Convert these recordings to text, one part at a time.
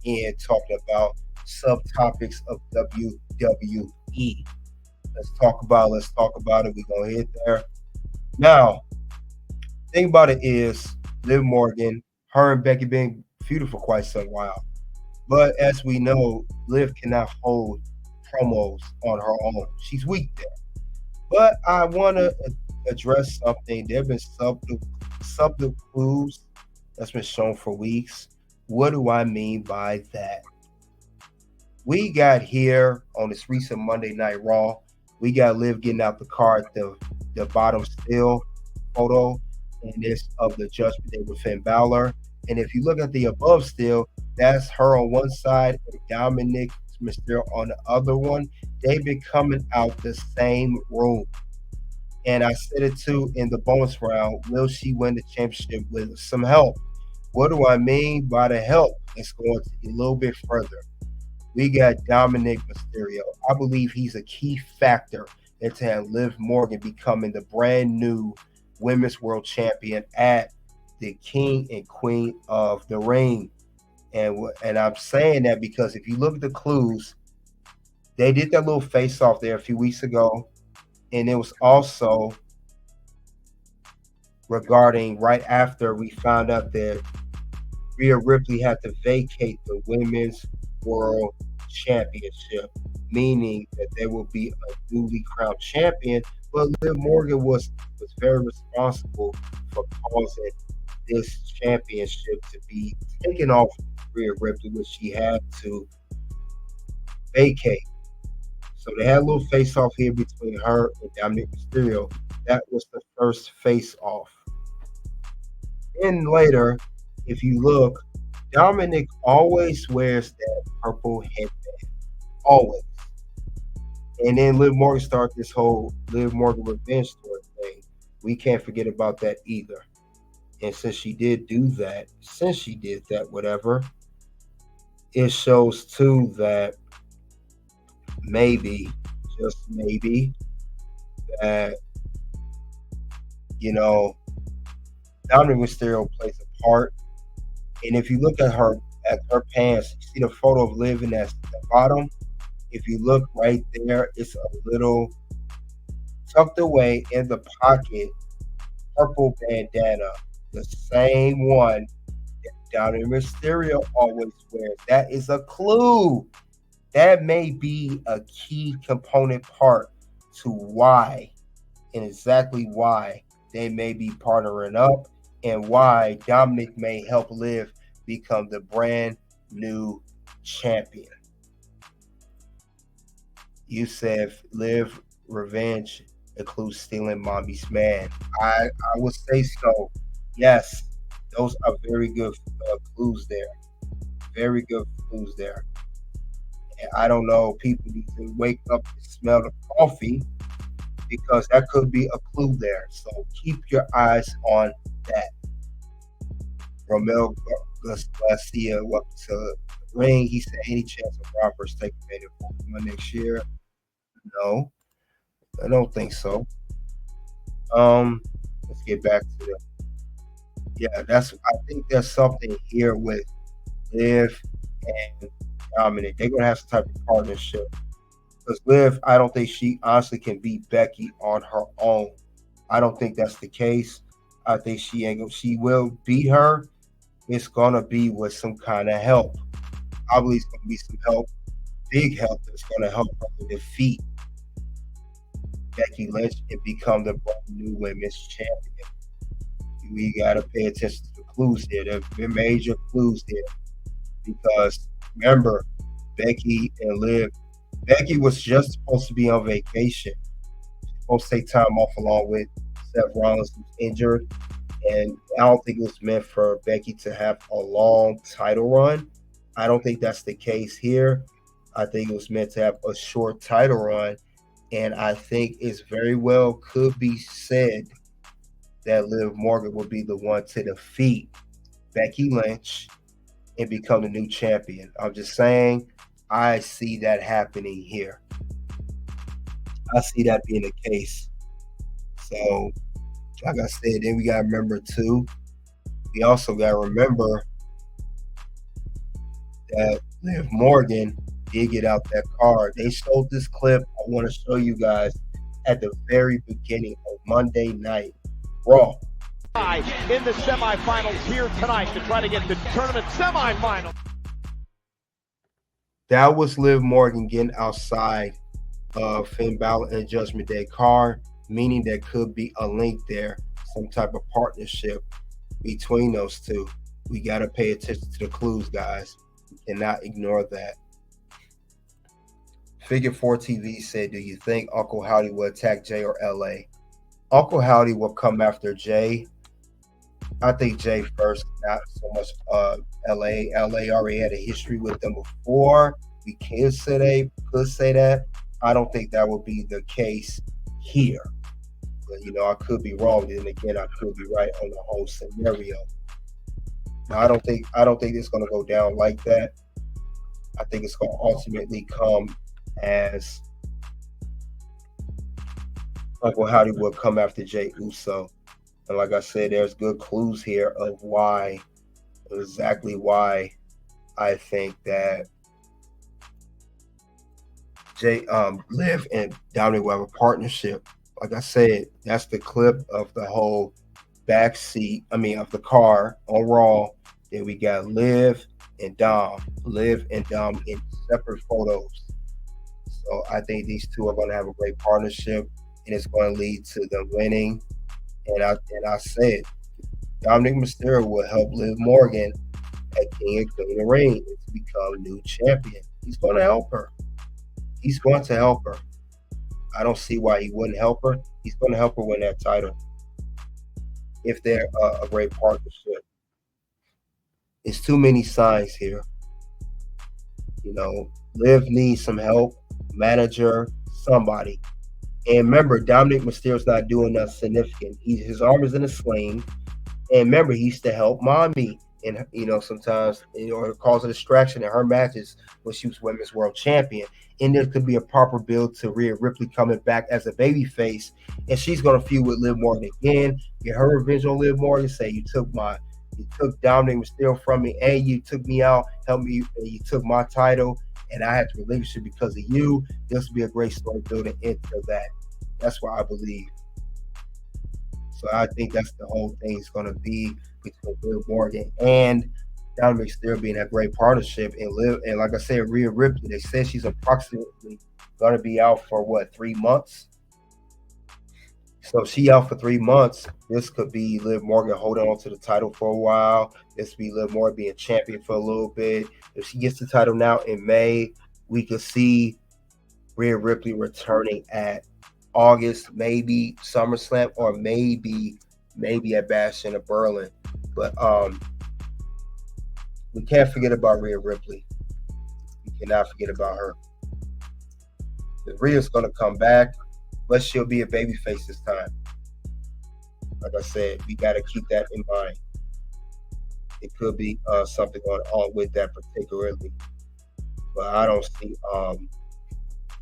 and talking about subtopics of WWE. Let's talk about it. We're gonna hit there. Now, thing about it is Liv Morgan, her and Becky been feuding for quite some while. But as we know, Liv cannot hold promos on her own. She's weak there. But I want to address something. There have been subtle clues that's been shown for weeks. What do I mean by that? We got here on this recent Monday Night Raw. We got Liv getting out the car at the bottom still photo, and this of the Judgment Day with Finn Balor. And if you look at the above still, that's her on one side and Dominic Mysterio on the other one. They've been coming out the same room. And I said it too in the bonus round. Will she win the championship with some help? What do I mean by the help? Let's go into a little bit further. We got Dominic Mysterio. I believe he's a key factor into Liv Morgan becoming the brand new Women's World Champion at the King and Queen of the Ring. And I'm saying that because if you look at the clues, they did that little face off there a few weeks ago, and it was also regarding right after we found out that Rhea Ripley had to vacate the Women's World Championship, meaning that there will be a newly crowned champion. But Liv Morgan was very responsible for causing this championship to be taken off Rhea Ripley, which she had to vacate. So they had a little face off here between her and Dominic Mysterio. That was the first face off. Then later, if you look, Dominic always wears that purple headband. Always. And then Liv Morgan started this whole Liv Morgan revenge story thing. We can't forget about that either. And since she did that, whatever, it shows too that maybe, just maybe, that, you know, Dominic Mysterio plays a part. And if you look at her pants, you see the photo of Liv in that the bottom. If you look right there, it's a little tucked away in the pocket, purple bandana, the same one that Dominic Mysterio always wears. That is a clue. That may be a key component part to why and exactly why they may be partnering up and why Dominic may help Liv become the brand new champion. You said Liv revenge includes stealing mommy's man. I would say so. Yes, those are very good clues there. Very good clues there. And I don't know, people need to wake up and smell the coffee because that could be a clue there. So keep your eyes on that. Romel Garcia, welcome to the ring. He said, any chance of Roberts taking Pokemon next year? No, I don't think so. Let's get back to the. Yeah, I think there's something here with Liv and Dominic. They're gonna have some type of partnership. Because Liv, I don't think she honestly can beat Becky on her own. I don't think that's the case. I think she will beat her. It's gonna be with some kind of help. I believe it's gonna be some help, big help that's gonna help her to defeat Becky Lynch and become the new women's champion. We gotta pay attention to the clues here. There have been major clues here because remember, Becky and Liv. Becky was just supposed to be on vacation. She's supposed to take time off along with Seth Rollins, who's injured. And I don't think it was meant for Becky to have a long title run. I don't think that's the case here. I think it was meant to have a short title run. And I think it's very well could be said that Liv Morgan will be the one to defeat Becky Lynch and become the new champion. I'm just saying, I see that happening here. I see that being the case. So, like I said, then we got to remember too, we also got to remember that Liv Morgan did get out that car. They showed this clip. I want to show you guys at the very beginning of Monday Night Raw. In the semifinals here tonight to try to get the tournament semifinal. That was Liv Morgan getting outside of Finn Balor and Judgment Day car, meaning there could be a link there, some type of partnership between those two. We got to pay attention to the clues, guys. We cannot ignore that. Figure 4 TV said, do you think Uncle Howdy will attack Jay or LA? Uncle Howdy will come after Jay. I think Jay first, not so much LA. LA already had a history with them before. We could say that. I don't think that would be the case here. But I could be wrong. And again, I could be right on the whole scenario. Now, I don't think it's gonna go down like that. I think it's gonna ultimately come as Uncle Howdy will come after Jay Uso. And like I said, there's good clues here of exactly why I think that Liv and Dominic will have a partnership. Like I said, that's the clip of the whole of the car on Raw. Then we got Liv and Dom in separate photos. So I think these two are going to have a great partnership, and it's going to lead to them winning. And I said, Dominic Mysterio will help Liv Morgan at King of Queen of Reign to become new champion. He's going to help her. He's going to help her. I don't see why he wouldn't help her. He's going to help her win that title if they're a great partnership. It's too many signs here. Liv needs some help, manager, somebody. And remember, Dominic Mysterio's not doing nothing significant. His arm is in a sling. And remember, he used to help Mommy. And, sometimes, cause a distraction in her matches when she was Women's World Champion. And there could be a proper build to Rhea Ripley coming back as a babyface. And she's going to feud with Liv Morgan again. Get her revenge on Liv Morgan. Say, you took Dominic Mysterio from me and you took me out, helped me, and you took my title. And I had to relinquish it because of you. This would be a great story building into that. That's what I believe. So I think that's the whole thing is going to be between Liv Morgan and Dominic Mysterio being a great partnership. And like I said, Rhea Ripley, they said she's approximately going to be out for 3 months. So if she out for 3 months, this could be Liv Morgan holding on to the title for a while. This could be Liv Morgan being champion for a little bit. If she gets the title now in May, we could see Rhea Ripley returning at August, maybe SummerSlam, or maybe at Bash in Berlin. But we can't forget about Rhea Ripley. We cannot forget about her. Rhea's going to come back, but she'll be a babyface this time. Like I said, we got to keep that in mind. It could be something going on with that particularly. But I don't see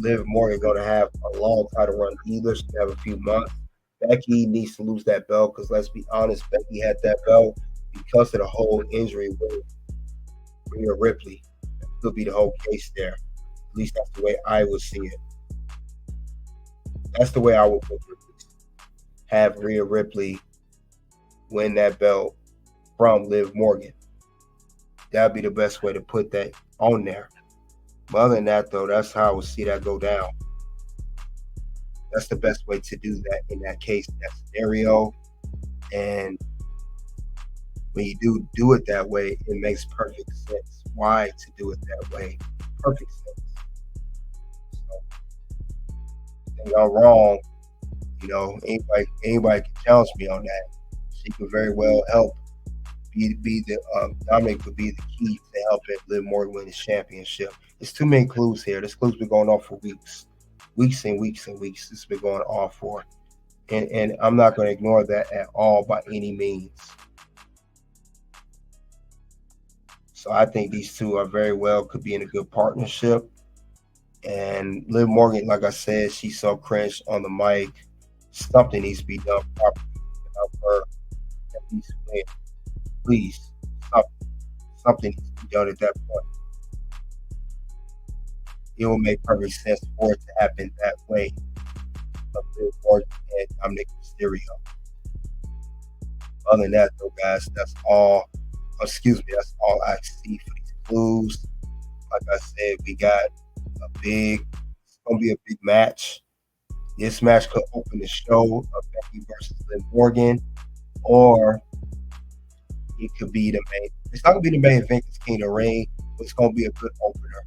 Liv Morgan going to have a long title run either. She have a few months. Becky needs to lose that belt because let's be honest, Becky had that belt because of the whole injury with Rhea Ripley. That could be the whole case there. At least that's the way I would see it. That's the way I would put it. Have Rhea Ripley win that belt from Liv Morgan. That'd be the best way to put that on there. But other than that, though, that's how I would see that go down. That's the best way to do that in that case, in that scenario. And when you do it that way, it makes perfect sense. Why to do it that way? Perfect sense. So, if I'm wrong, anybody can challenge me on that. She could very well help. Dominic could be the key to helping Liv Morgan win his championship. There's too many clues here. This clue's been going on for weeks and weeks and weeks. This has been going on for, and I'm not going to ignore that at all by any means. So I think these two are very well could be in a good partnership. And Liv Morgan, like I said, she's so cringe on the mic. Something needs to be done properly to help her at least win. Please, something needs to be done at that point. it will make perfect sense for it to happen that way. Of Liv Morgan and Dominic Mysterio. Other than that, though, guys, that's all. That's all I see for these clues. Like I said, we got it's gonna be a big match. This match could open the show of Becky versus Liv Morgan, or it could be the main. It's not gonna be the main event. It's King of the Ring, but it's gonna be a good opener.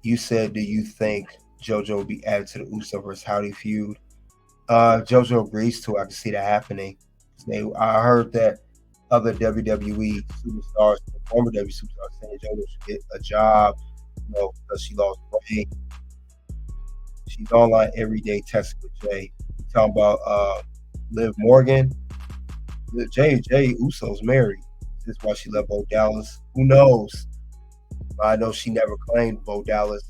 You said, do you think JoJo will be added to the Uso versus Howdy feud? JoJo agrees to it. I can see that happening. I heard that other WWE superstars, former WWE superstars, saying JoJo should get a job, because she lost weight. She's online every day texting with Jay. You talking about Liv Morgan? Jay Uso's married. This is why she left Bo Dallas. Who knows? But I know she never claimed Bo Dallas.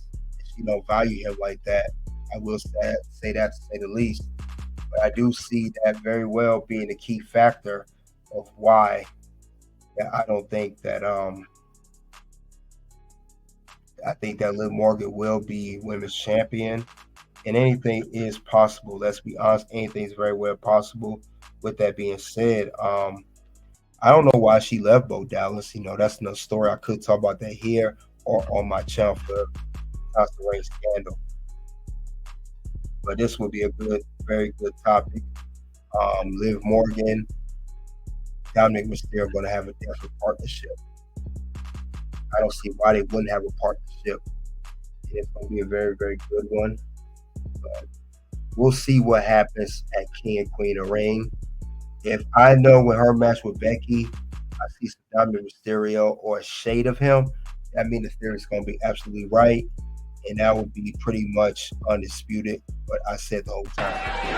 She don't value him like that. I will say that, to say the least. But I do see that very well being a key factor of why I don't think that I think that Liv Morgan will be women's champion. And anything is possible. Let's be honest, anything is very well possible. With that being said, I don't know why she left Bo Dallas. That's another story. I could talk about that here or on my channel for Constant Reign scandal. But this will be a very good topic. Liv Morgan, Dominic Mysterio are going to have a definite partnership. I don't see why they wouldn't have a partnership. It's going to be a very, very good one. But we'll see what happens at King and Queen of Ring. If I know when her match with Becky, I see some Dominic Mysterio or a shade of him, that means the theory is going to be absolutely right. And that would be pretty much undisputed. But I said the whole time.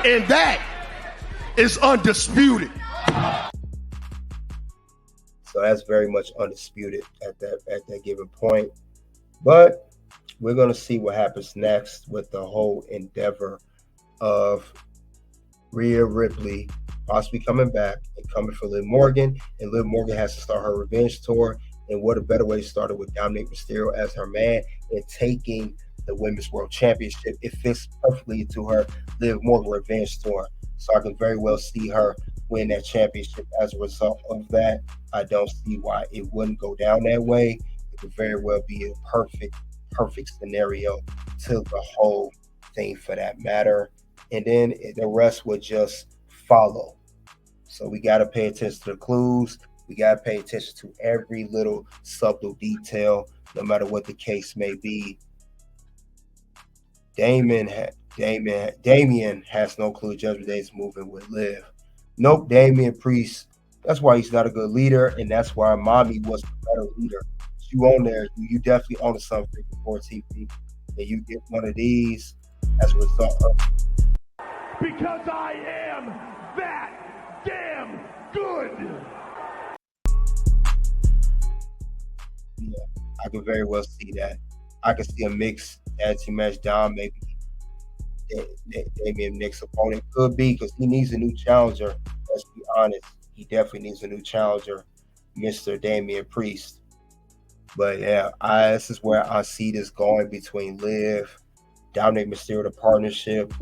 And that is undisputed. So that's very much undisputed at that given point. But we're going to see what happens next with the whole endeavor of Rhea Ripley possibly coming back and coming for Liv Morgan. And Liv Morgan has to start her revenge tour. And what a better way to start it with Dominic Mysterio as her man and taking the Women's World Championship. It fits perfectly into her Liv Morgan revenge tour. So I can very well see her win that championship as a result of that. I don't see why it wouldn't go down that way. It could very well be a perfect scenario to the whole thing for that matter. And then the rest would just follow. So we got to pay attention to the clues. We got to pay attention to every little subtle detail, no matter what the case may be. Damien has no clue Judgment Day is moving with Liv. Nope, Damian Priest. That's why he's not a good leader, and that's why Mommy was the better leader. You on there, you definitely own something for TV, and you get one of these as a result of. Because I am that damn good. Yeah, I could very well see that. I could see a mixed tag team match. Dom, maybe Damian Nick's opponent could be, because he needs a new challenger. Let's be honest, he definitely needs a new challenger, Mr. Damian Priest. But yeah, this is where I see this going between Liv, Dominic Mysterio, the partnership,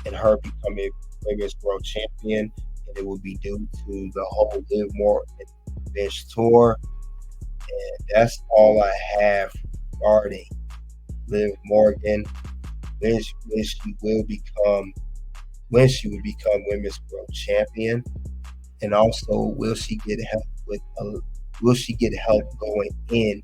and her becoming Women's World Champion. And it will be due to the whole Liv Morgan Revenge tour. And that's all I have regarding Liv Morgan. When she would become Women's World Champion, and also will she get help going in